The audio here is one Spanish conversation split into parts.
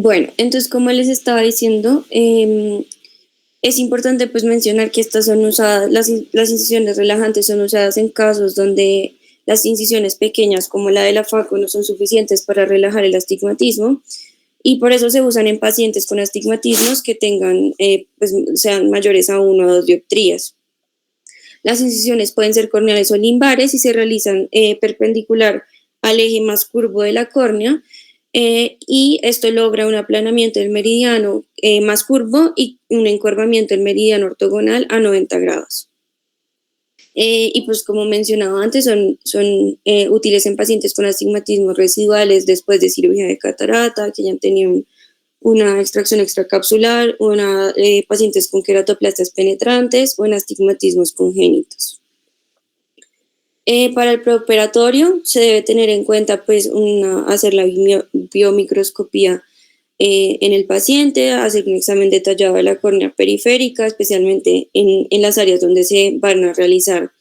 Bueno, entonces como les estaba diciendo, es importante pues mencionar que estas son usadas, las incisiones relajantes son usadas en casos donde las incisiones pequeñas como la de la faco no son suficientes para relajar el astigmatismo y por eso se usan en pacientes con astigmatismos que tengan, pues sean mayores a 1 o 2 dioptrías. Las incisiones pueden ser corneales o limbares y se realizan perpendicular al eje más curvo de la córnea, y esto logra un aplanamiento del meridiano más curvo y un encorvamiento del meridiano ortogonal a 90 grados. Y pues como mencionaba antes, son útiles en pacientes con astigmatismos residuales después de cirugía de catarata, que ya han tenido una extracción extracapsular, pacientes con queratoplastas penetrantes o en astigmatismos congénitos. Para el preoperatorio se debe tener en cuenta pues hacer la biomicroscopía en el paciente, hacer un examen detallado de la córnea periférica, especialmente en las áreas donde se van a realizar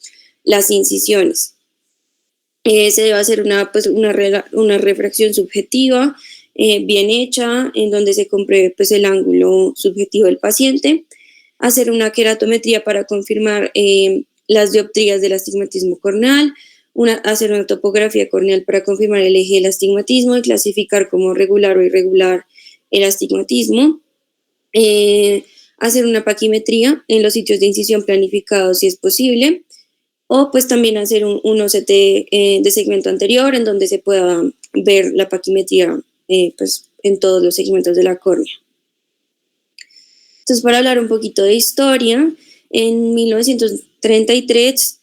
las incisiones. Se debe hacer una refracción subjetiva bien hecha, en donde se compruebe pues, el ángulo subjetivo del paciente, hacer una queratometría para confirmar las dioptrías del astigmatismo corneal, hacer una topografía corneal para confirmar el eje del astigmatismo y clasificar como regular o irregular el astigmatismo, hacer una paquimetría en los sitios de incisión planificados si es posible, o pues también hacer un OCT de segmento anterior en donde se pueda ver la paquimetría pues en todos los segmentos de la córnea. Entonces, para hablar un poquito de historia, en 1933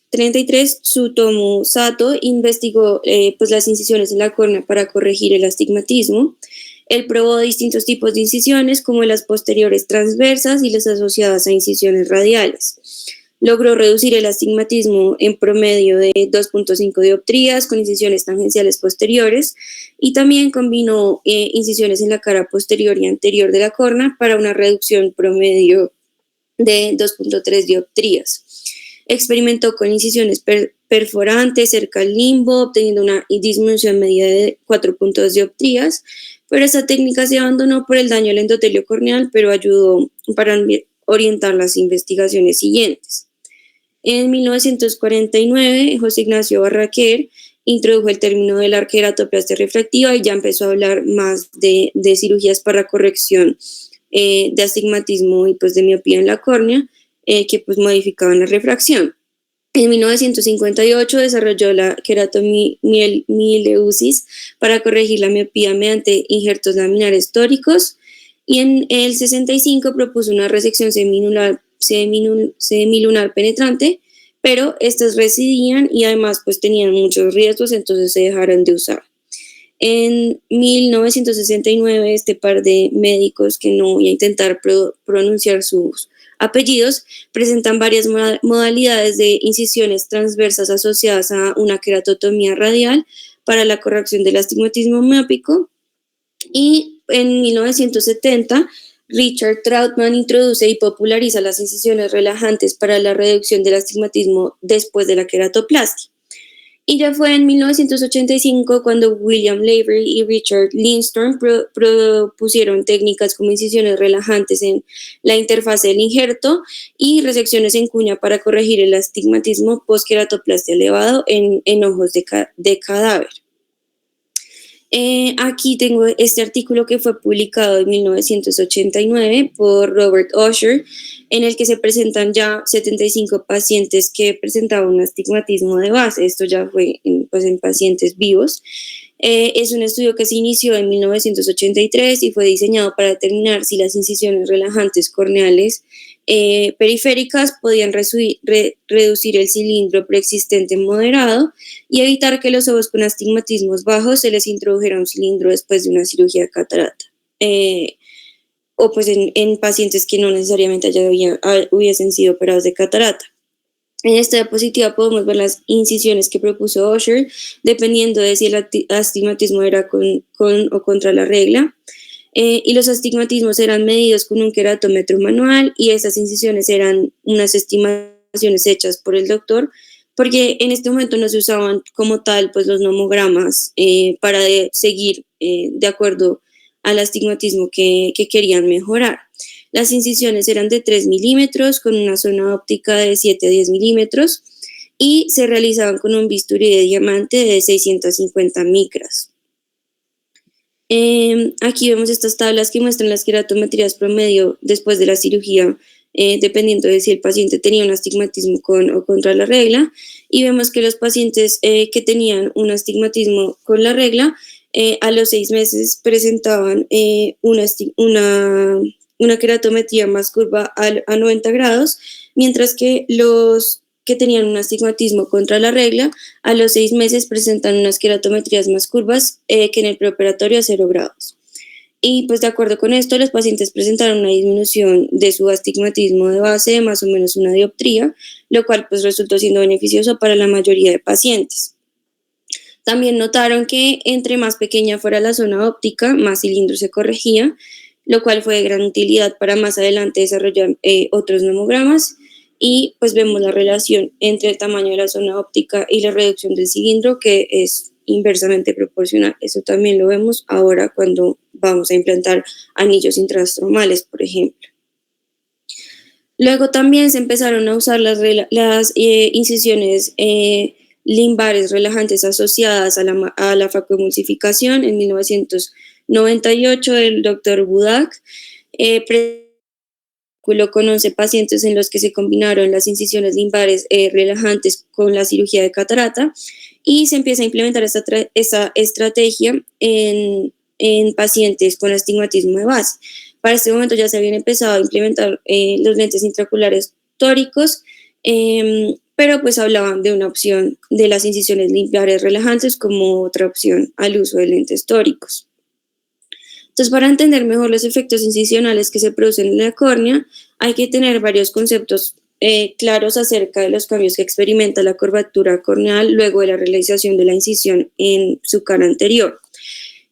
Tsutomu Sato investigó pues las incisiones en la córnea para corregir el astigmatismo. Él probó distintos tipos de incisiones, como las posteriores transversas y las asociadas a incisiones radiales. Logró reducir el astigmatismo en promedio de 2.5 dioptrías con incisiones tangenciales posteriores y también combinó incisiones en la cara posterior y anterior de la córnea para una reducción promedio de 2.3 dioptrías. Experimentó con incisiones perforantes cerca al limbo, obteniendo una disminución media de 4.2 dioptrías, pero esta técnica se abandonó por el daño al endotelio corneal, pero ayudó para orientar las investigaciones siguientes. En 1949, José Ignacio Barraquer introdujo el término de la queratoplastia refractiva y ya empezó a hablar más de cirugías para corrección de astigmatismo y pues de miopía en la córnea, que pues modificaban la refracción. En 1958 desarrolló la queratomileusis para corregir la miopía mediante injertos laminares tóricos, y en el 65 propuso una resección semilunar penetrante, pero estas residían y además pues tenían muchos riesgos, entonces se dejaron de usar. En 1969 este par de médicos, que no voy a intentar pronunciar sus apellidos, presentan varias modalidades de incisiones transversas asociadas a una queratotomía radial para la corrección del astigmatismo miópico, y en 1970 Richard Trautmann introduce y populariza las incisiones relajantes para la reducción del astigmatismo después de la queratoplastia. Y ya fue en 1985 cuando William Lavery y Richard Lindstrom propusieron técnicas como incisiones relajantes en la interfase del injerto y resecciones en cuña para corregir el astigmatismo post-queratoplastia elevado en ojos de cadáver. Aquí tengo este artículo que fue publicado en 1989 por Robert Usher, en el que se presentan ya 75 pacientes que presentaban un astigmatismo de base. Esto ya fue en pacientes vivos. Es un estudio que se inició en 1983 y fue diseñado para determinar si las incisiones relajantes corneales periféricas podían reducir el cilindro preexistente moderado y evitar que los ojos con astigmatismos bajos se les introdujera un cilindro después de una cirugía de catarata, o pues en pacientes que no necesariamente hubiesen sido operados de catarata. En esta diapositiva podemos ver las incisiones que propuso Usher, dependiendo de si el astigmatismo era con o contra la regla. Y los astigmatismos eran medidos con un queratómetro manual, y esas incisiones eran unas estimaciones hechas por el doctor, porque en este momento no se usaban como tal pues los nomogramas para seguir de acuerdo al astigmatismo que querían mejorar. Las incisiones eran de 3 milímetros con una zona óptica de 7 a 10 milímetros y se realizaban con un bisturí de diamante de 650 micras. Aquí vemos estas tablas que muestran las queratometrías promedio después de la cirugía, dependiendo de si el paciente tenía un astigmatismo con o contra la regla, y vemos que los pacientes que tenían un astigmatismo con la regla, a los 6 meses presentaban una queratometría más curva a 90 grados, mientras que los que tenían un astigmatismo contra la regla, a los 6 meses presentan unas queratometrías más curvas que en el preoperatorio a 0 grados. Y pues de acuerdo con esto, los pacientes presentaron una disminución de su astigmatismo de base de más o menos una dioptría, lo cual pues resultó siendo beneficioso para la mayoría de pacientes. También notaron que entre más pequeña fuera la zona óptica, más cilindro se corregía, lo cual fue de gran utilidad para más adelante desarrollar otros nomogramas. Y pues vemos la relación entre el tamaño de la zona óptica y la reducción del cilindro, que es inversamente proporcional. Eso también lo vemos ahora cuando vamos a implantar anillos intrastromales, por ejemplo. Luego también se empezaron a usar las incisiones limbares relajantes asociadas a la facoemulsificación. En 1998 el doctor Budak con 11 pacientes en los que se combinaron las incisiones limbares relajantes con la cirugía de catarata, y se empieza a implementar esta estrategia en pacientes con astigmatismo de base. Para este momento ya se habían empezado a implementar los lentes intraoculares tóricos, pero pues hablaban de una opción de las incisiones limbares relajantes como otra opción al uso de lentes tóricos. Entonces, para entender mejor los efectos incisionales que se producen en la córnea, hay que tener varios conceptos claros acerca de los cambios que experimenta la curvatura corneal luego de la realización de la incisión en su cara anterior.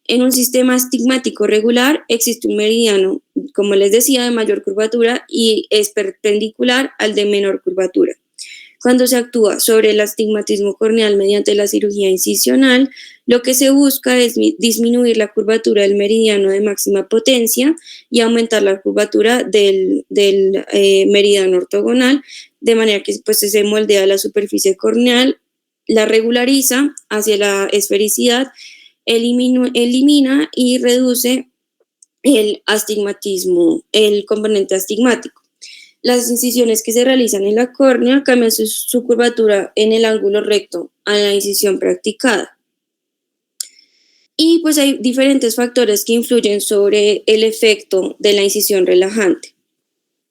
En un sistema astigmático regular existe un meridiano, como les decía, de mayor curvatura y es perpendicular al de menor curvatura. Cuando se actúa sobre el astigmatismo corneal mediante la cirugía incisional, lo que se busca es disminuir la curvatura del meridiano de máxima potencia y aumentar la curvatura del meridiano ortogonal, de manera que pues, se moldea la superficie corneal, la regulariza hacia la esfericidad, elimina y reduce el astigmatismo, el componente astigmático. Las incisiones que se realizan en la córnea cambian su curvatura en el ángulo recto a la incisión practicada. Y pues hay diferentes factores que influyen sobre el efecto de la incisión relajante.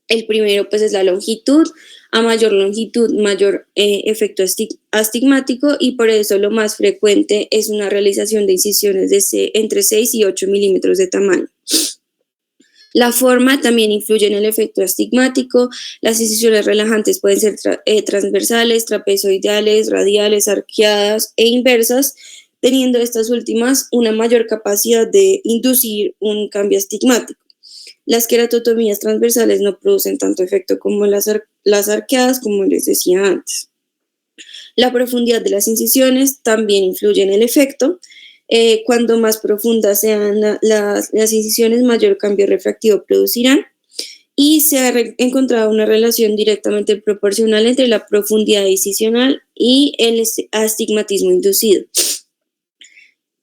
El primero pues es la longitud. A mayor longitud, mayor efecto astigmático, y por eso lo más frecuente es una realización de incisiones de entre 6 y 8 milímetros de tamaño. La forma también influye en el efecto astigmático. Las incisiones relajantes pueden ser transversales, trapezoidales, radiales, arqueadas e inversas, teniendo estas últimas una mayor capacidad de inducir un cambio astigmático. Las queratotomías transversales no producen tanto efecto como las arqueadas, como les decía antes. La profundidad de las incisiones también influye en el efecto. Cuando más profundas sean las incisiones, mayor cambio refractivo producirán, y se ha encontrado una relación directamente proporcional entre la profundidad incisional y el astigmatismo inducido.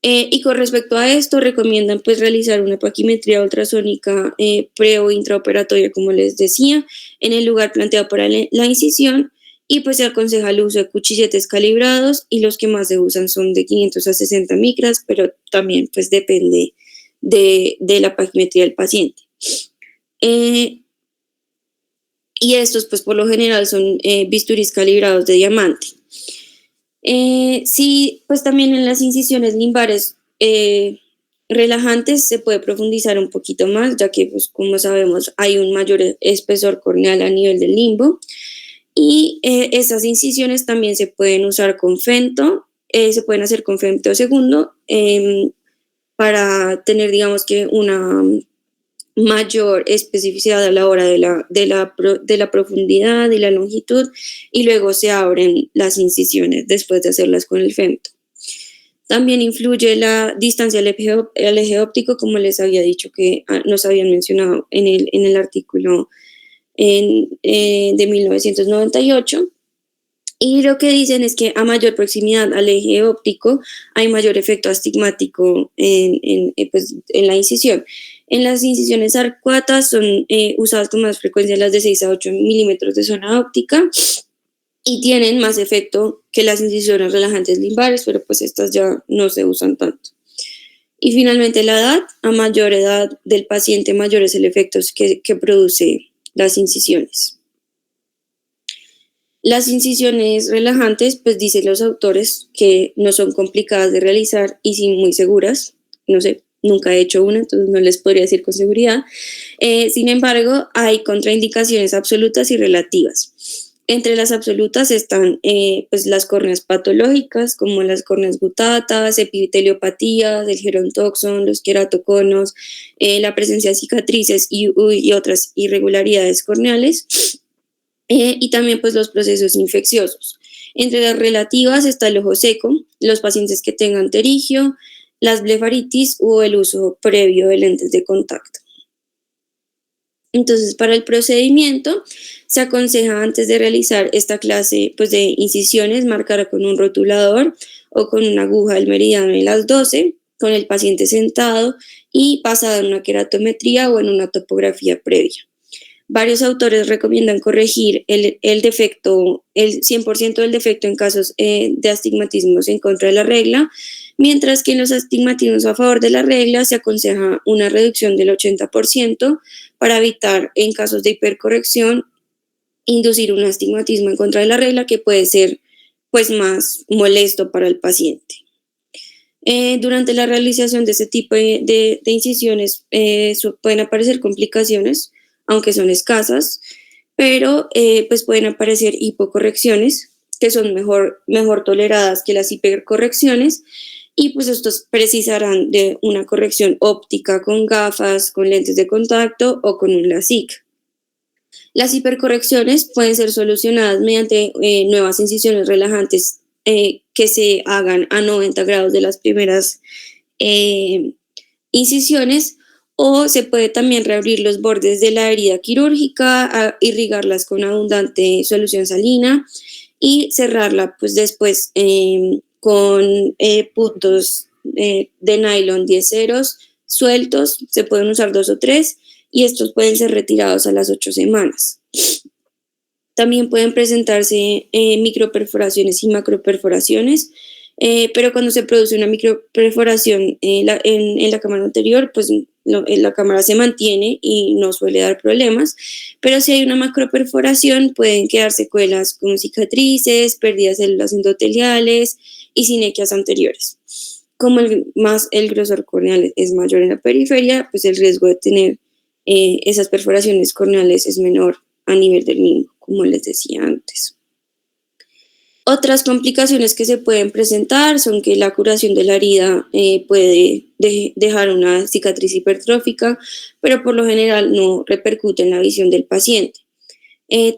Y con respecto a esto, recomiendan pues realizar una paquimetría ultrasónica pre o intraoperatoria, como les decía, en el lugar planteado para la incisión, y pues se aconseja el uso de cuchilletes calibrados, y los que más se usan son de 500 a 60 micras, pero también pues depende de la paquimetría del paciente. Y estos pues por lo general son bisturís calibrados de diamante. Sí, pues también en las incisiones limbares relajantes se puede profundizar un poquito más, ya que pues como sabemos hay un mayor espesor corneal a nivel del limbo. Y esas incisiones también se pueden usar con femto, se pueden hacer con femto segundo para tener, digamos que, una mayor especificidad a la hora de la profundidad y la longitud, y luego se abren las incisiones después de hacerlas con el femto. También influye la distancia al eje óptico, como les había dicho que nos habían mencionado en el artículo de 1998. Y lo que dicen es que a mayor proximidad al eje óptico hay mayor efecto astigmático pues, en la incisión. En las incisiones arcuatas son usadas con más frecuencia las de 6 a 8 milímetros de zona óptica y tienen más efecto que las incisiones relajantes limbares, pero pues estas ya no se usan tanto. Y finalmente la edad, a mayor edad del paciente, mayor es el efecto que produce las incisiones. Las incisiones relajantes, pues dicen los autores que no son complicadas de realizar y sí muy seguras. No sé, nunca he hecho una, entonces no les podría decir con seguridad. Sin embargo, hay contraindicaciones absolutas y relativas. Entre las absolutas están pues las córneas patológicas, como las córneas gutatas, epiteliopatías, el gerontoxon, los queratoconos, la presencia de cicatrices y otras irregularidades corneales. Y también pues los procesos infecciosos. Entre las relativas está el ojo seco, los pacientes que tengan pterigio, las blefaritis o el uso previo de lentes de contacto. Entonces, para el procedimiento, se aconseja antes de realizar esta clase pues, de incisiones, marcar con un rotulador o con una aguja del meridiano de las 12, con el paciente sentado y pasada en una queratometría o en una topografía previa. Varios autores recomiendan corregir el defecto, el 100% del defecto en casos de astigmatismos en contra de la regla, mientras que en los astigmatismos a favor de la regla se aconseja una reducción del 80% para evitar, en casos de hipercorrección, inducir un astigmatismo en contra de la regla que puede ser pues, más molesto para el paciente. Durante la realización de este tipo de incisiones pueden aparecer complicaciones, aunque son escasas, pero pues pueden aparecer hipocorrecciones que son mejor toleradas que las hipercorrecciones y pues estos precisarán de una corrección óptica con gafas, con lentes de contacto o con un LASIK. Las hipercorrecciones pueden ser solucionadas mediante nuevas incisiones relajantes que se hagan a 90 grados de las primeras incisiones, o se puede también reabrir los bordes de la herida quirúrgica, irrigarlas con abundante solución salina y cerrarla pues después con puntos de nylon 10 ceros sueltos, se pueden usar 2 o 3 y estos pueden ser retirados a las 8 semanas. También pueden presentarse microperforaciones y macroperforaciones, pero cuando se produce una microperforación en la cámara anterior, pues la cámara se mantiene y no suele dar problemas, pero si hay una macroperforación pueden quedar secuelas como cicatrices, pérdidas de células endoteliales y sinequias anteriores. Como el grosor corneal es mayor en la periferia, pues el riesgo de tener esas perforaciones corneales es menor a nivel del mismo, como les decía antes. Otras complicaciones que se pueden presentar son que la curación de la herida puede dejar una cicatriz hipertrófica, pero por lo general no repercute en la visión del paciente.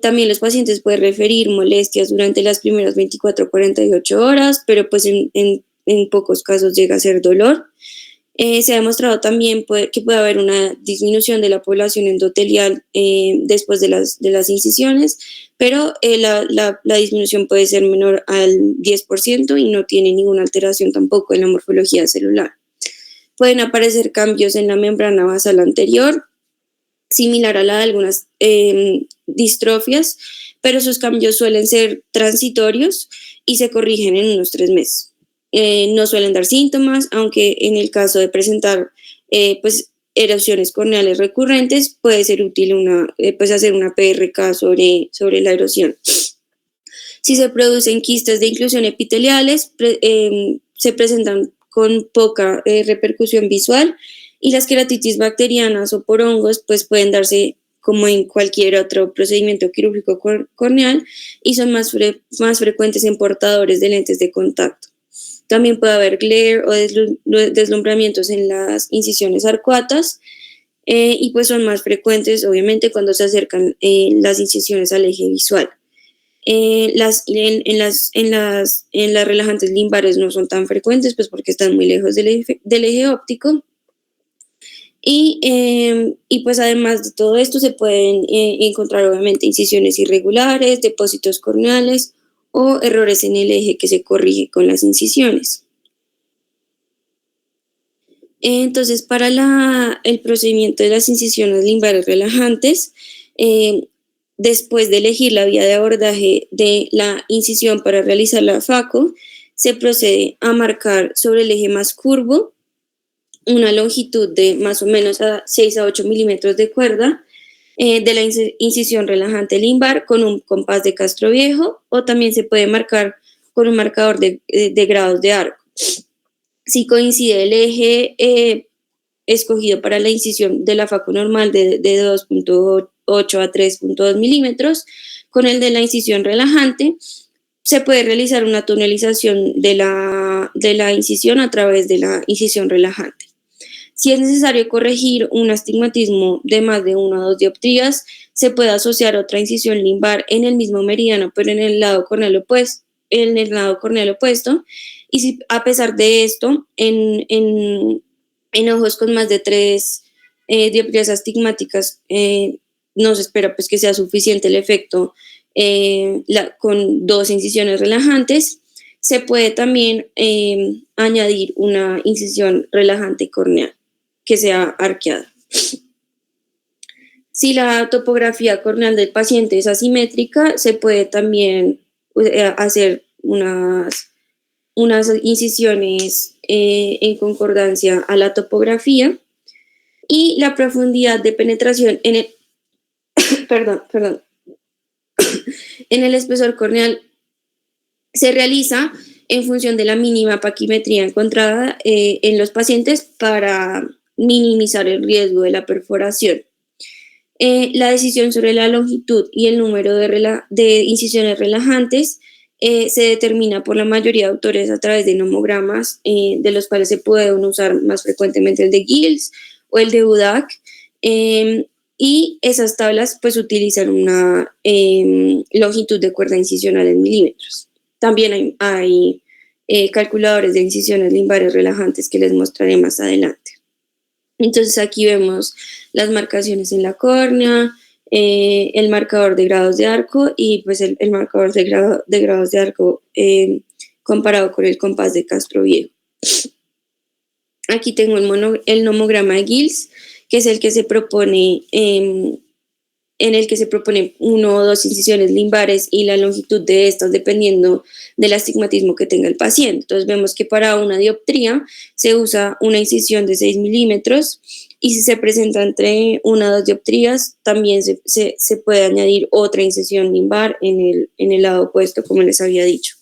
También los pacientes pueden referir molestias durante las primeras 24 o 48 horas, pero pues en pocos casos llega a ser dolor. Se ha demostrado también que puede haber una disminución de la población endotelial después de las incisiones, pero la disminución puede ser menor al 10% y no tiene ninguna alteración tampoco en la morfología celular. Pueden aparecer cambios en la membrana basal anterior, similar a la de algunas distrofias, pero esos cambios suelen ser transitorios y se corrigen en unos 3 meses. No suelen dar síntomas, aunque en el caso de presentar pues, erosiones corneales recurrentes puede ser útil pues hacer una PRK sobre la erosión. Si se producen quistes de inclusión epiteliales, se presentan con poca repercusión visual y las queratitis bacterianas o por hongos pues pueden darse como en cualquier otro procedimiento quirúrgico corneal y son más frecuentes en portadores de lentes de contacto. También puede haber glare o deslumbramientos en las incisiones arcuatas y pues son más frecuentes obviamente cuando se acercan las incisiones al eje visual. En las relajantes limbares no son tan frecuentes, pues porque están muy lejos del eje óptico. Y pues además de todo esto se pueden encontrar obviamente incisiones irregulares, depósitos corneales o errores en el eje que se corrige con las incisiones. Entonces, para el procedimiento de las incisiones limbares relajantes, después de elegir la vía de abordaje de la incisión para realizar la FACO, se procede a marcar sobre el eje más curvo una longitud de más o menos a 6 a 8 milímetros de cuerda de la incisión relajante limbar con un compás de Castroviejo, o también se puede marcar con un marcador de grados de arco. Si coincide el eje escogido para la incisión de la FACO normal de 2.8 a 3.2 milímetros con el de la incisión relajante, se puede realizar una tunelización de la incisión a través de la incisión relajante. Si es necesario corregir un astigmatismo de más de 1 o 2 dioptrías, se puede asociar otra incisión limbar en el mismo meridiano, pero en el lado corneal opuesto. Y si a pesar de esto, en ojos con más de 3 dioptrías astigmáticas, no se espera pues que sea suficiente el efecto con 2 incisiones relajantes, se puede también añadir una incisión relajante corneal que sea arqueada. Si la topografía corneal del paciente es asimétrica, se puede también hacer unas incisiones en concordancia a la topografía, y la profundidad de penetración en el en el espesor corneal se realiza en función de la mínima paquimetría encontrada en los pacientes para minimizar el riesgo de la perforación. La decisión sobre la longitud y el número de incisiones relajantes se determina por la mayoría de autores a través de nomogramas, de los cuales se pueden usar más frecuentemente el de Giles o el de UDAC, y esas tablas pues utilizan una longitud de cuerda incisional en milímetros. También hay calculadores de incisiones limbares relajantes que les mostraré más adelante. Entonces aquí vemos las marcaciones en la córnea, el marcador de grados de arco y pues el marcador de grados de arco comparado con el compás de Castroviejo. Aquí tengo el nomograma de Giles, que es el que se propone, en el que se propone 1 o 2 incisiones limbares y la longitud de estas dependiendo del astigmatismo que tenga el paciente. Entonces vemos que para una dioptría se usa una incisión de 6 milímetros, y si se presenta entre 1 o 2 dioptrías también se puede añadir otra incisión limbar en el lado opuesto, como les había dicho.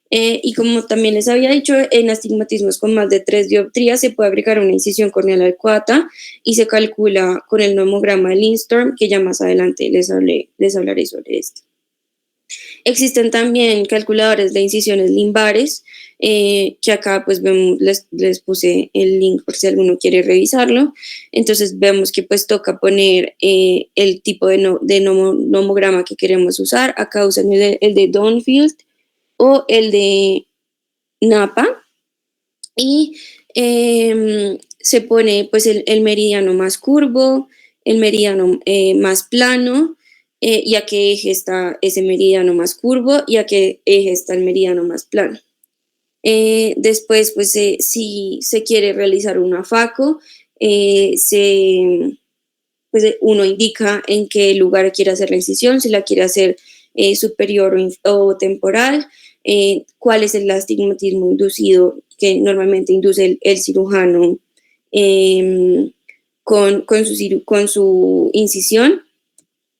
Y como también les había dicho, en astigmatismos con más de 3 dioptrías se puede agregar una incisión corneal arcuata y se calcula con el nomograma de Lindstrom, que ya más adelante les hablaré sobre esto. Existen también calculadores de incisiones limbares, que acá pues vemos, les puse el link por si alguno quiere revisarlo. Entonces vemos que pues toca poner el tipo de nomograma que queremos usar. Acá usan el de Donfield o el de Napa, y se pone pues el meridiano más curvo, el meridiano más plano, y a qué eje está ese meridiano más curvo y a qué eje está el meridiano más plano. Después, pues si se quiere realizar una FACO, pues uno indica en qué lugar quiere hacer la incisión, si la quiere hacer superior o temporal, cuál es el astigmatismo inducido que normalmente induce el cirujano con su incisión,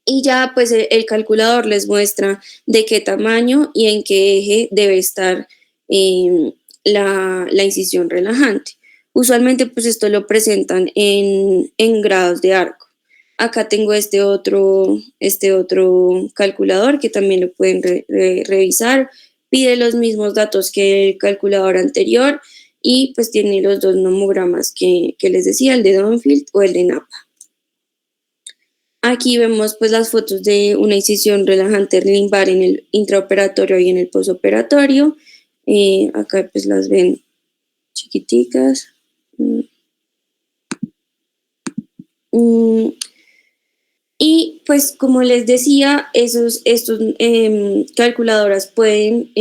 y ya pues el calculador les muestra de qué tamaño y en qué eje debe estar la incisión relajante. Usualmente pues esto lo presentan en grados de arco. Acá tengo este otro calculador que también lo pueden revisar. Pide los mismos datos que el calculador anterior y pues tiene los 2 nomogramas que les decía, el de Donfield o el de Napa. Aquí vemos pues las fotos de una incisión relajante limbar en el intraoperatorio y en el posoperatorio. Acá pues las ven chiquiticas. Y pues como les decía, estos calculadoras pueden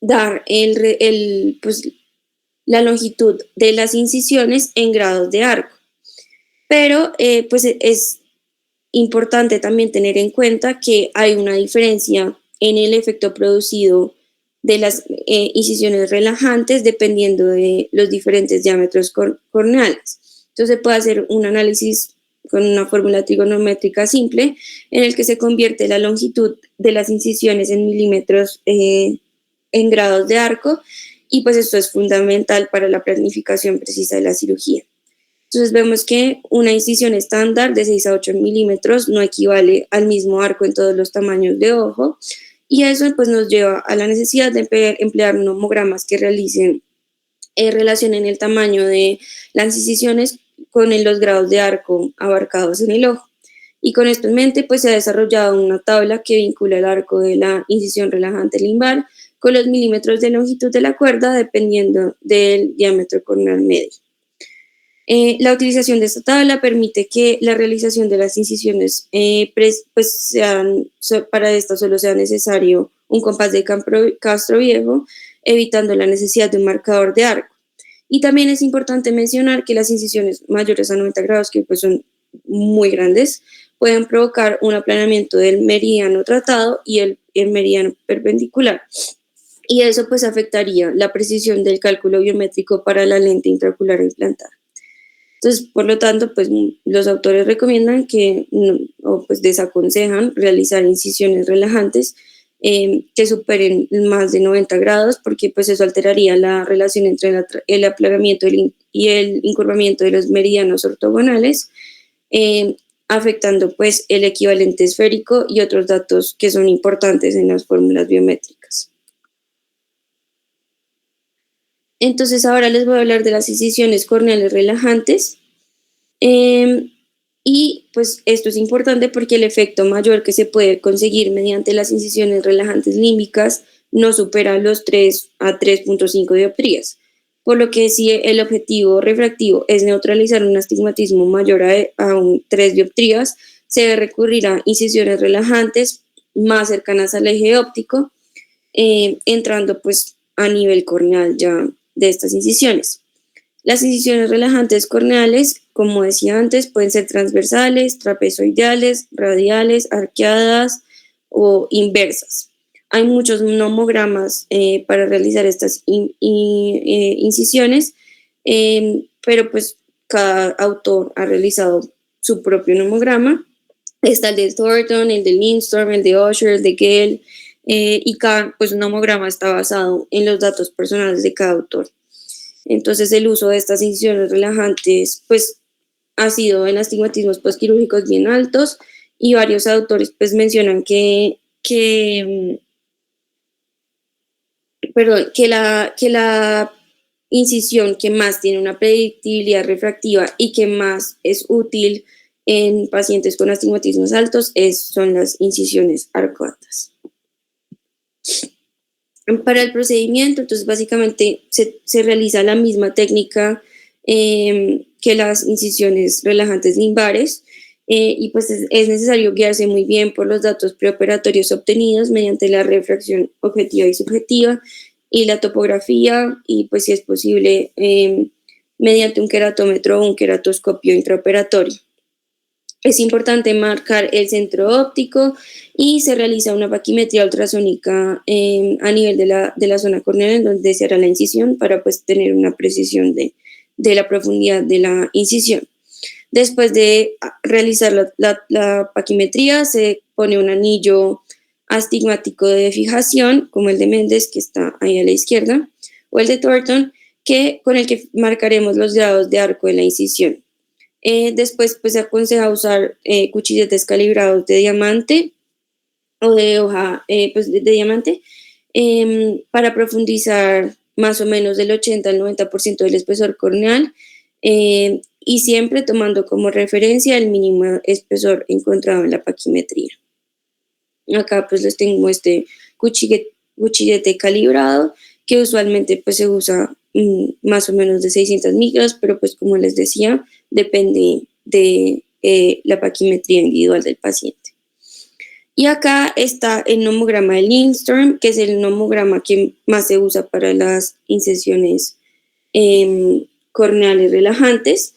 dar pues, la longitud de las incisiones en grados de arco. Pero pues es importante también tener en cuenta que hay una diferencia en el efecto producido de las incisiones relajantes dependiendo de los diferentes diámetros corneales. Entonces se puede hacer un análisis con una fórmula trigonométrica simple en el que se convierte la longitud de las incisiones en milímetros en grados de arco, y pues esto es fundamental para la planificación precisa de la cirugía. Entonces vemos que una incisión estándar de 6 a 8 milímetros no equivale al mismo arco en todos los tamaños de ojo, y eso pues nos lleva a la necesidad de emplear nomogramas que relacionen el tamaño de las incisiones con los grados de arco abarcados en el ojo. Y con esto en mente, pues se ha desarrollado una tabla que vincula el arco de la incisión relajante limbar con los milímetros de longitud de la cuerda dependiendo del diámetro corneal medio. La utilización de esta tabla permite que la realización de las incisiones, pues para esto solo sea necesario un compás de Castro Viejo, evitando la necesidad de un marcador de arco. Y también es importante mencionar que las incisiones mayores a 90 grados, que pues son muy grandes, pueden provocar un aplanamiento del meridiano tratado y el meridiano perpendicular. Y eso pues afectaría la precisión del cálculo biométrico para la lente intraocular implantada. Entonces, por lo tanto, pues los autores recomiendan o pues desaconsejan realizar incisiones relajantes que superen más de 90 grados, porque pues eso alteraría la relación entre el aplanamiento y el encurvamiento de los meridianos ortogonales, afectando pues el equivalente esférico y otros datos que son importantes en las fórmulas biométricas. Entonces ahora les voy a hablar de las incisiones corneales relajantes. Y pues esto es importante porque el efecto mayor que se puede conseguir mediante las incisiones relajantes límbicas no supera los 3 a 3.5 dioptrías, por lo que si el objetivo refractivo es neutralizar un astigmatismo mayor a 3 dioptrías, se debe recurrir a incisiones relajantes más cercanas al eje óptico, entrando pues a nivel corneal ya de estas incisiones. Las incisiones relajantes corneales, como decía antes, pueden ser transversales, trapezoidales, radiales, arqueadas o inversas. Hay muchos nomogramas para realizar estas incisiones, pero pues cada autor ha realizado su propio nomograma. Está el de Thornton, el de Lindstrom, el de Usher, el de Gale, y cada pues, nomograma está basado en los datos personales de cada autor. Entonces el uso de estas incisiones relajantes pues ha sido en astigmatismos postquirúrgicos bien altos, y varios autores pues mencionan que la incisión que más tiene una predictibilidad refractiva y que más es útil en pacientes con astigmatismos altos son las incisiones arcuatas. Para el procedimiento, entonces básicamente se realiza la misma técnica que las incisiones relajantes limbares, y pues es necesario guiarse muy bien por los datos preoperatorios obtenidos mediante la refracción objetiva y subjetiva y la topografía, y pues si es posible mediante un queratómetro o un queratoscopio intraoperatorio. Es importante marcar el centro óptico y se realiza una paquimetría ultrasónica a nivel de la zona corneal en donde se hará la incisión para pues tener una precisión de la profundidad de la incisión. Después de realizar la paquimetría se pone un anillo astigmático de fijación como el de Méndez, que está ahí a la izquierda, o el de Thornton, con el que marcaremos los grados de arco de la incisión. Después pues se aconseja usar cuchilletes calibrados de diamante o de hoja pues, de diamante para profundizar más o menos del 80 al 90% del espesor corneal, y y siempre tomando como referencia el mínimo espesor encontrado en la paquimetría. Acá pues les tengo este cuchillete calibrado que usualmente pues se usa más o menos de 600 micras, pero pues como les decía, depende de la paquimetría individual del paciente. Y acá está el nomograma de Lindstrom, que es el nomograma que más se usa para las incisiones corneales relajantes.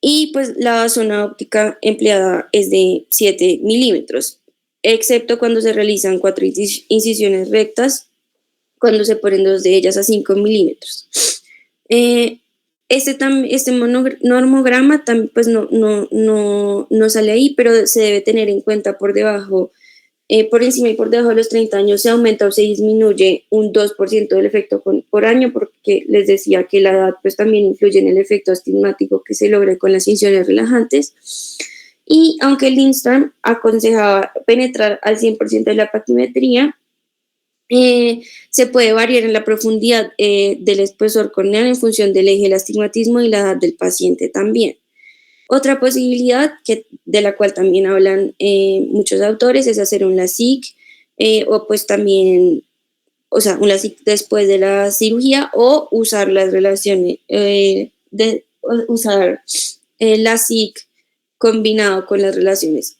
Y pues la zona óptica empleada es de 7 milímetros, excepto cuando se realizan 4 incisiones rectas, cuando se ponen 2 de ellas a 5 milímetros. Este normograma pues no sale ahí, pero se debe tener en cuenta por debajo, por encima y por debajo de los 30 años se aumenta o se disminuye un 2% del efecto por año, porque les decía que la edad pues también influye en el efecto astigmático que se logra con las incisiones relajantes. Y aunque Lindstrom aconsejaba penetrar al 100% de la paquimetría, se puede variar en la profundidad del espesor corneal en función del eje del astigmatismo y la edad del paciente también. Otra posibilidad de la cual también hablan muchos autores es hacer un LASIK o pues también, o sea, un LASIK después de la cirugía o usar las relaciones, usar el LASIK combinado con las relaciones,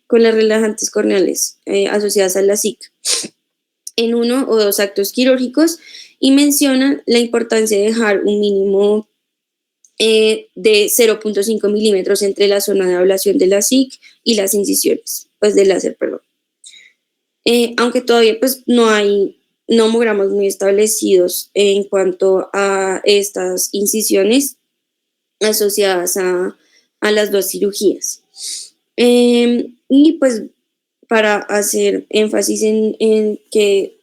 con las relajantes corneales asociadas al LASIK en 1 o 2 actos quirúrgicos, y mencionan la importancia de dejar un mínimo de 0.5 milímetros entre la zona de ablación de la SIC y las incisiones, pues del láser, perdón. Aunque todavía pues no hay nomogramas muy establecidos en cuanto a estas incisiones asociadas a las 2 cirugías. Y pues para hacer énfasis en que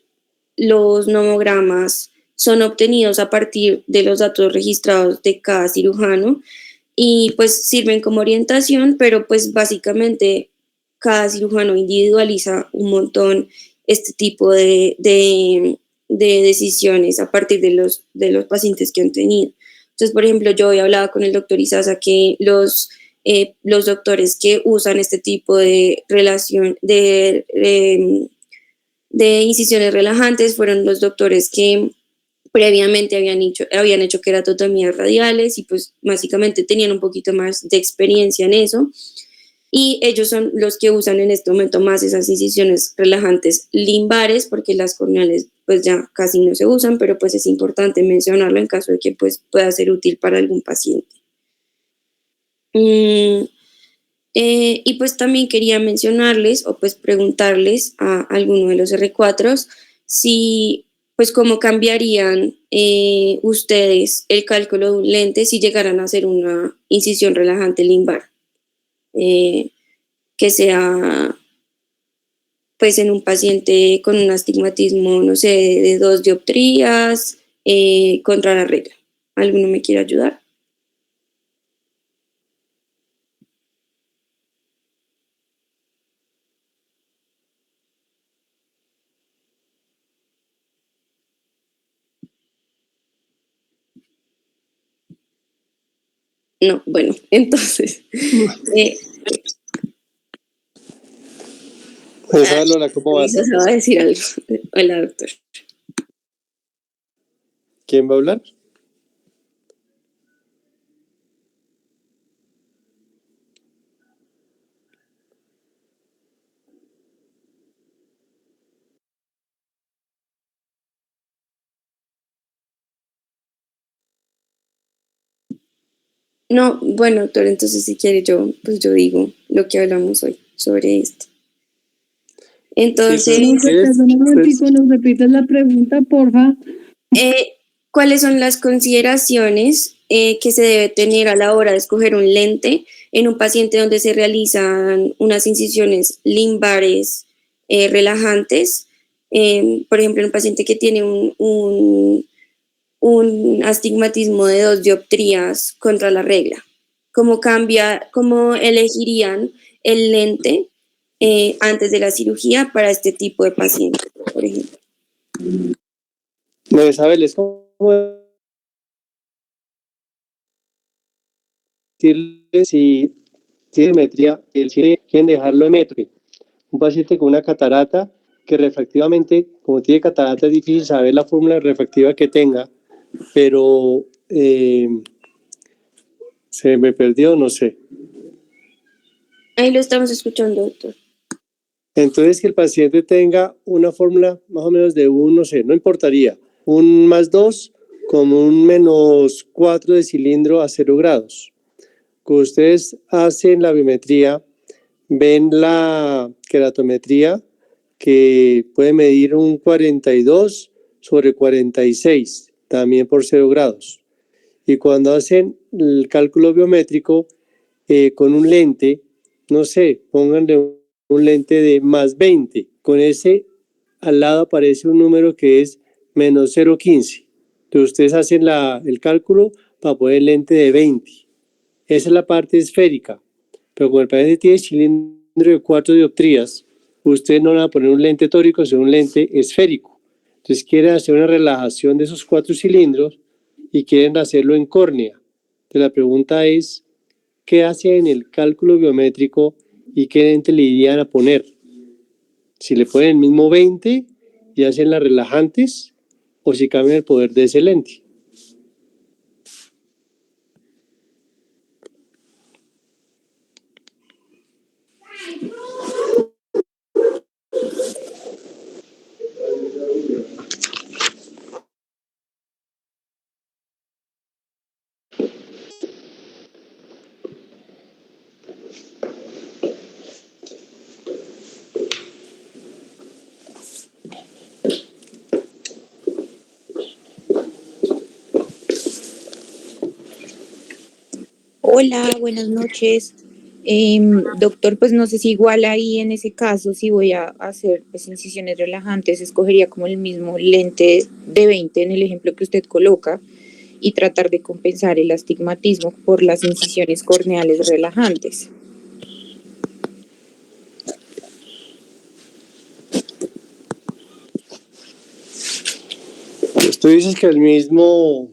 los nomogramas son obtenidos a partir de los datos registrados de cada cirujano y pues sirven como orientación, pero pues básicamente cada cirujano individualiza un montón este tipo de decisiones a partir de los pacientes que han tenido. Entonces, por ejemplo, yo hoy hablaba con el doctor Isaza que los doctores que usan este tipo de relación de incisiones relajantes fueron los doctores que previamente habían hecho queratotomías radiales y pues básicamente tenían un poquito más de experiencia en eso, y ellos son los que usan en este momento más esas incisiones relajantes limbares, porque las corneales pues ya casi no se usan, pero pues es importante mencionarlo en caso de que pues pueda ser útil para algún paciente. Y pues también quería mencionarles o pues preguntarles a alguno de los R4 si pues cómo cambiarían ustedes el cálculo de un lente si llegaran a hacer una incisión relajante limbar, que sea pues en un paciente con un astigmatismo, no sé, de 2 dioptrías contra la regla. ¿Alguno me quiere ayudar? No, bueno, entonces... Lola, ¿cómo vas? Se va a decir algo. Hola, doctor. ¿Quién va a hablar? No, bueno, doctor, entonces si quiere pues yo digo lo que hablamos hoy sobre esto. Entonces, ¿Nos repites la pregunta, porfa? ¿Cuáles son las consideraciones que se debe tener a la hora de escoger un lente en un paciente donde se realizan unas incisiones limbares relajantes? Por ejemplo, en un paciente que tiene un astigmatismo de 2 dioptrías contra la regla. ¿Cómo elegirían el lente antes de la cirugía para este tipo de pacientes, por ejemplo? Isabel, es como decirles si tiene metría, quieren dejarlo emétrope. Un paciente con una catarata que refractivamente, como tiene catarata, es difícil saber la fórmula refractiva que tenga, pero se me perdió, no sé. Ahí lo estamos escuchando, doctor. Entonces, que el paciente tenga una fórmula más o menos de un, no sé, no importaría, un +2 como un -4 de cilindro a 0 grados. Cuando ustedes hacen la biometría, ven la keratometría que puede medir un 42/46, también por 0 grados. Y cuando hacen el cálculo biométrico con un lente, no sé, pónganle un lente de +20. Con ese al lado aparece un número que es -0.15. Entonces ustedes hacen el cálculo para poner el lente de 20. Esa es la parte esférica. Pero como el paciente tiene cilindro de 4 dioptrías, ustedes no van a poner un lente tórico, sino un lente esférico. Entonces quieren hacer una relajación de esos 4 cilindros y quieren hacerlo en córnea. Entonces la pregunta es, ¿qué hacen en el cálculo biométrico y qué lente le irían a poner? Si le ponen el mismo 20 y hacen las relajantes, o si cambian el poder de ese lente. Hola, buenas noches. Doctor, pues no sé si igual ahí en ese caso, si voy a hacer pues, incisiones relajantes, escogería como el mismo lente de 20 en el ejemplo que usted coloca y tratar de compensar el astigmatismo por las incisiones corneales relajantes. Pues tú dices que el mismo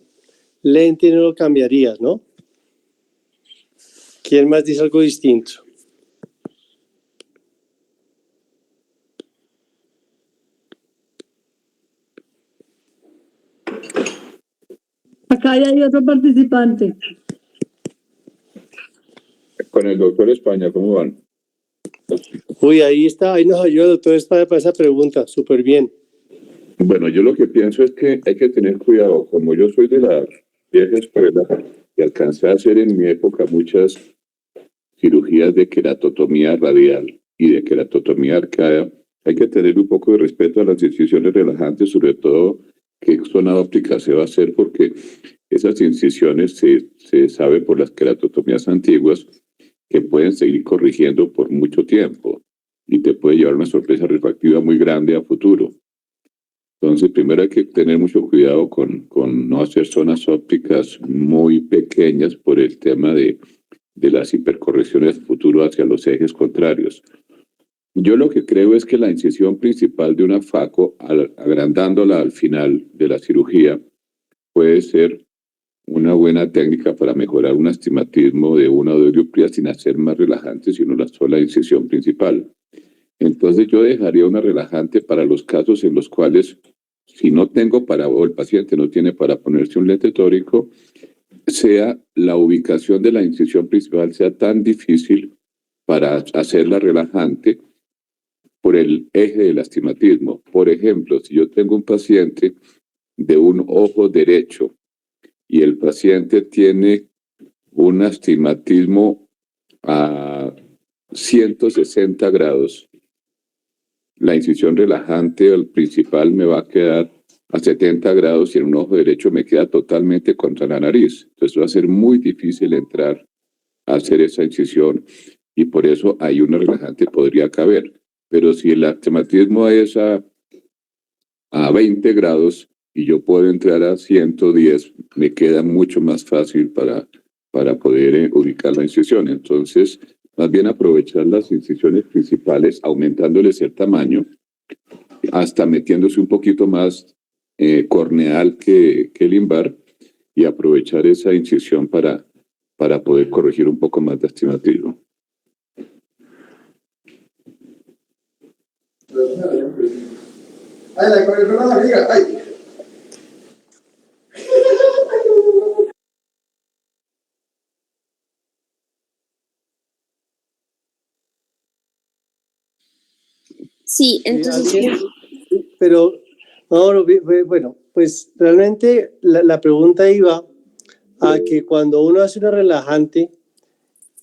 lente no lo cambiarías, ¿no? ¿Quién más dice algo distinto? Acá ya hay otro participante. Con el doctor España, ¿cómo van? Uy, ahí está, ahí nos ayuda el doctor Espada para esa pregunta, súper bien. Bueno, yo lo que pienso es que hay que tener cuidado. Como yo soy de la vieja escuela y alcancé a hacer en mi época muchas cirugías de queratotomía radial y de queratotomía arcada, hay que tener un poco de respeto a las incisiones relajantes, sobre todo qué zona óptica se va a hacer, porque esas incisiones se sabe por las queratotomías antiguas que pueden seguir corrigiendo por mucho tiempo y te puede llevar una sorpresa refractiva muy grande a futuro. Entonces, primero hay que tener mucho cuidado con no hacer zonas ópticas muy pequeñas por el tema de las hipercorrecciones futuro hacia los ejes contrarios. Yo lo que creo es que la incisión principal de una FACO, agrandándola al final de la cirugía, puede ser una buena técnica para mejorar un astigmatismo de una o dos dioptrías sin hacer más relajante, sino la sola incisión principal. Entonces yo dejaría una relajante para los casos en los cuales, si no tengo para, o el paciente no tiene para ponerse un lente tórico, sea la ubicación de la incisión principal sea tan difícil para hacerla relajante por el eje del astigmatismo. Por ejemplo, si yo tengo un paciente de un ojo derecho y el paciente tiene un astigmatismo a 160 grados, la incisión relajante el principal me va a quedar a 70 grados y en un ojo derecho me queda totalmente contra la nariz. Entonces va a ser muy difícil entrar a hacer esa incisión y por eso ahí una relajante podría caber. Pero si el astigmatismo es a 20 grados y yo puedo entrar a 110, me queda mucho más fácil para poder ubicar la incisión. Entonces, más bien aprovechar las incisiones principales, aumentándoles el tamaño, hasta metiéndose un poquito más corneal que limbar, y aprovechar esa incisión para para poder corregir un poco más de astigmatismo. Sí, entonces, ¿Alguien? Pero, no, bueno, pues realmente la pregunta iba a que cuando uno hace una relajante,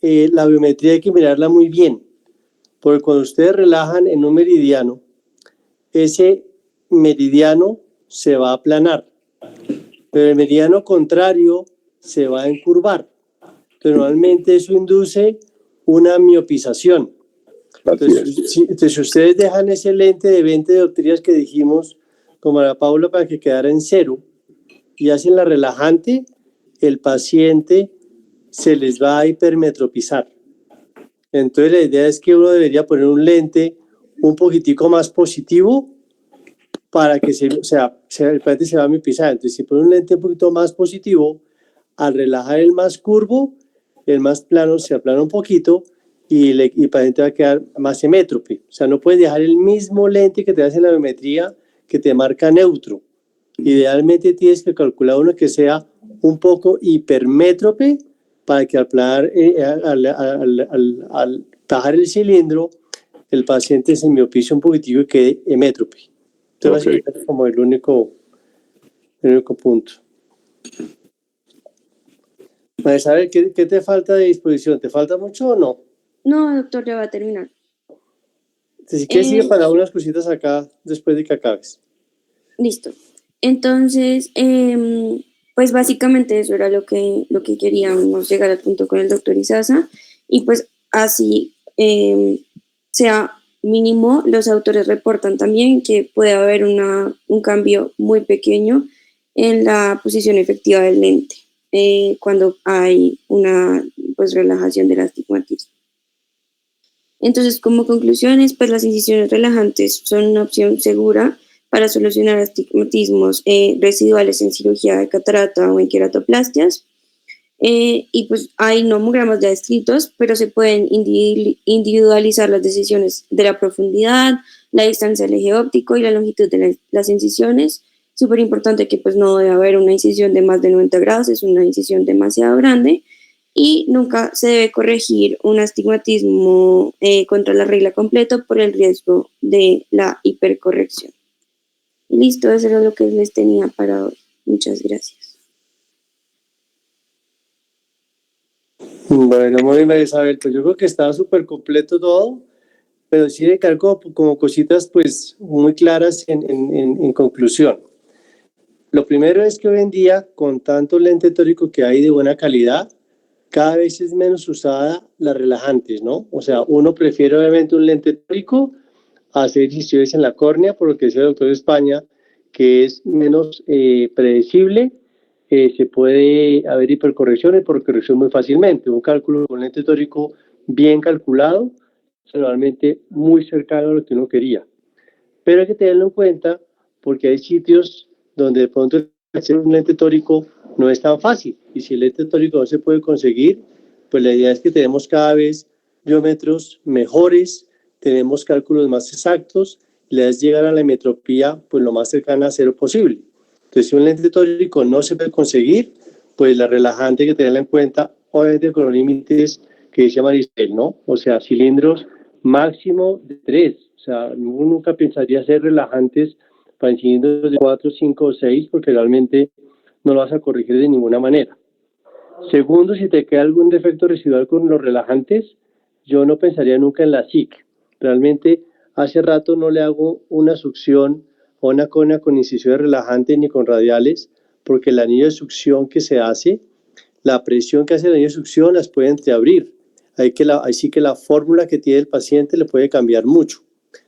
la biometría hay que mirarla muy bien, porque cuando ustedes relajan en un meridiano, ese meridiano se va a aplanar, pero el meridiano contrario se va a encurvar. Entonces, normalmente eso induce una miopización. Entonces, si ustedes dejan ese lente de 20 dioptrías que dijimos, como la Paula, para que quedara en 0, y hacen la relajante, el paciente se les va a hipermetropizar. Entonces la idea es que uno debería poner un lente un poquitico más positivo para que el paciente se va a miopizar. Entonces si pone un lente un poquito más positivo, al relajar el más curvo, el más plano se aplana un poquito y el paciente va a quedar más emétrope. O sea, no puedes dejar el mismo lente que te hace la biometría que te marca neutro. Idealmente tienes que calcular uno que sea un poco hipermétrope para que al bajar el cilindro el paciente se miopice un poquitico y quede emétrope. Entonces, básicamente es como el único punto. ¿Sabes qué te falta de disposición? ¿Te falta mucho o no? no, doctor, ya va a terminar. Entonces, ¿qué sigue para unas cositas acá después de que acabes? Listo. Entonces, pues básicamente eso era lo que queríamos llegar al punto con el doctor Izaza, y pues así sea mínimo, los autores reportan también que puede haber un cambio muy pequeño en la posición efectiva del lente cuando hay una pues relajación del astigmatismo. Entonces, como conclusiones, pues las incisiones relajantes son una opción segura para solucionar astigmatismos residuales en cirugía de catarata o en queratoplastias. Y pues hay nomogramas ya descritos, pero se pueden individualizar las decisiones de la profundidad, la distancia del eje óptico y la longitud de las incisiones. Súper importante que pues no debe haber una incisión de más de 90 grados, es una incisión demasiado grande, y nunca se debe corregir un astigmatismo contra la regla completo por el riesgo de la hipercorrección. Y listo, eso era lo que les tenía para hoy. Muchas gracias. Bueno, muy bien, Isabel, pues yo creo que está súper completo todo, pero sí de quedar como cositas pues muy claras en conclusión. Lo primero es que hoy en día, con tanto lente tórico que hay de buena calidad, cada vez es menos usada las relajantes, ¿no? O sea, uno prefiere obviamente un lente tórico a hacer incisiones en la córnea, por lo que dice el doctor de España, que es menos predecible, se puede haber hipercorrección y hipercorrección muy fácilmente. Un cálculo con lente tórico bien calculado, normalmente muy cercano a lo que uno quería. Pero hay que tenerlo en cuenta porque hay sitios donde de pronto hacer un lente tórico no es tan fácil. Y si el lente tórico no se puede conseguir, pues la idea es que tenemos cada vez biómetros mejores, tenemos cálculos más exactos, la idea es llegar a la metropía pues lo más cercana a 0 posible. Entonces, si un lente tórico no se puede conseguir, pues la relajante hay que tenerla en cuenta, obviamente con los límites que decía Maricel, ¿no? O sea, cilindros máximo de 3. O sea, uno nunca pensaría hacer relajantes para cilindros de 4, 5 o 6, porque realmente no lo vas a corregir de ninguna manera. Segundo, si te queda algún defecto residual con los relajantes, yo no pensaría nunca en la SIC. Realmente, hace rato no le hago una succión o una cona con incisiones relajantes ni con radiales, porque el anillo de succión que se hace, la presión que hace el anillo de succión las puede entreabrir. Ahí sí que la fórmula que tiene el paciente le puede cambiar mucho.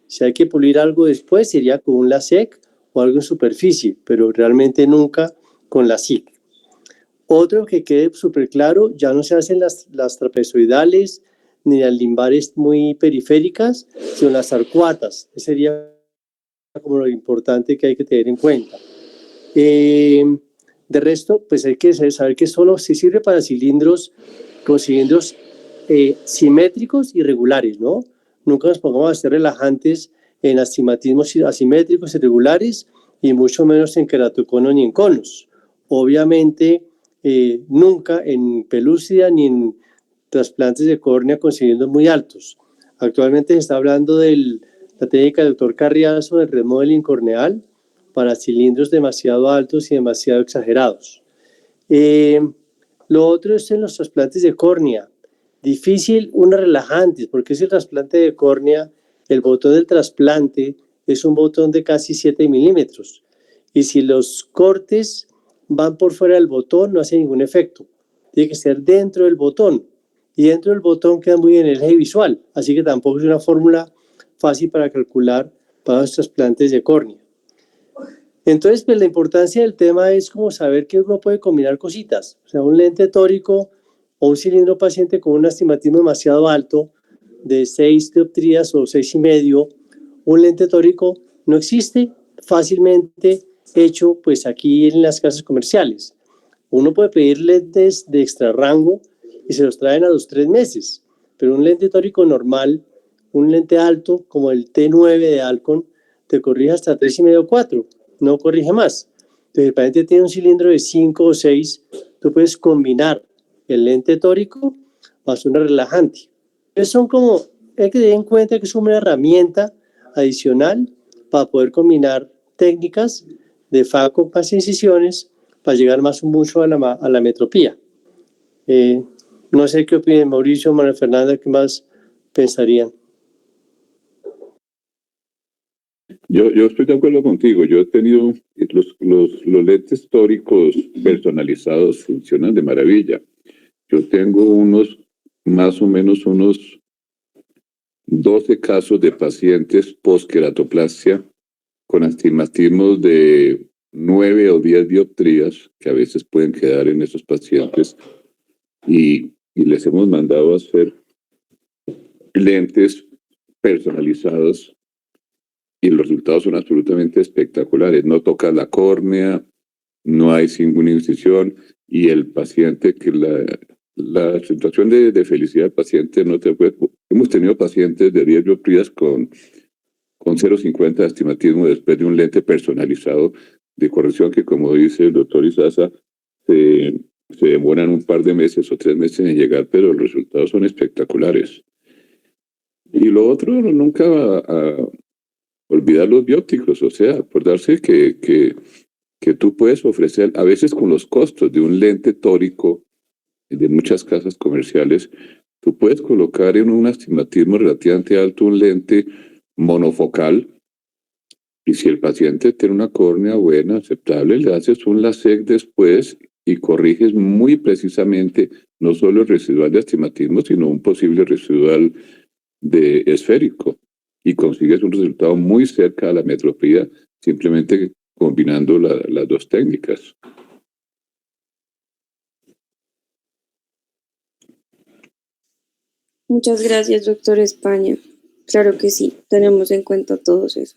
Si hay que pulir algo después, sería con un LASIK o algo en superficie, pero realmente nunca con LASIK. Otro que quede súper claro, ya no se hacen las trapezoidales ni las limbares muy periféricas, sino las arcuatas. Ese sería como lo importante que hay que tener en cuenta. De resto, pues hay que saber que solo se sirve para cilindros con cilindros simétricos y regulares, ¿no? Nunca nos pongamos a hacer relajantes en astigmatismos asimétricos, irregulares, y mucho menos en queratocono ni en conos. Obviamente, nunca en pelúcida ni en trasplantes de córnea con cilindros muy altos. Actualmente se está hablando de la técnica del doctor Carriazo del remodeling corneal para cilindros demasiado altos y demasiado exagerados. Lo otro es en los trasplantes de córnea. Difícil unas relajantes, porque es el trasplante de córnea, el botón del trasplante es un botón de casi 7 milímetros. Y si los cortes van por fuera del botón, no hace ningún efecto. Tiene que ser dentro del botón. Y dentro del botón queda muy bien el eje visual. Así que tampoco es una fórmula fácil para calcular para los trasplantes de córnea. Entonces, pues la importancia del tema es como saber que uno puede combinar cositas. O sea, un lente tórico o un cilindro paciente con un astigmatismo demasiado alto, de 6 dioptrías o 6,5, un lente tórico no existe, fácilmente hecho pues aquí en las casas comerciales. Uno puede pedir lentes de extra rango y se los traen a los 3 meses, pero un lente tórico normal, un lente alto como el T9 de Alcon, te corrige hasta 3,5 o 4, no corrige más. Entonces, el paciente tiene un cilindro de 5 o 6, tú puedes combinar el lente tórico más una relajante. Entonces son como, hay que tener en cuenta que es una herramienta adicional para poder combinar técnicas de FACO más incisiones para llegar mucho a la metropía. No sé qué opinan Mauricio, María Fernanda, ¿qué más pensarían? Yo estoy de acuerdo contigo. Yo he tenido los lentes tóricos personalizados, funcionan de maravilla. Yo tengo más o menos unos 12 casos de pacientes post-queratoplastia con astigmatismos de 9 o 10 dioptrías que a veces pueden quedar en esos pacientes y les hemos mandado a hacer lentes personalizados y los resultados son absolutamente espectaculares. No toca la córnea, no hay ninguna incisión y el paciente, que la situación de felicidad del paciente no te puede... Hemos tenido pacientes de 10 dioptrías con 0,50 de astigmatismo después de un lente personalizado de corrección que, como dice el doctor Izaza, se demoran un par de meses o 3 meses en llegar, pero los resultados son espectaculares. Y lo otro, nunca a olvidar los biópticos, o sea, acordarse que tú puedes ofrecer, a veces con los costos de un lente tórico de muchas casas comerciales, tú puedes colocar en un astigmatismo relativamente alto un lente monofocal y si el paciente tiene una córnea buena, aceptable, le haces un LASIK después y corriges muy precisamente no solo el residual de astigmatismo, sino un posible residual de esférico y consigues un resultado muy cerca a la metropía simplemente combinando las dos técnicas. Muchas gracias, doctor España. Claro que sí, tenemos en cuenta todo eso.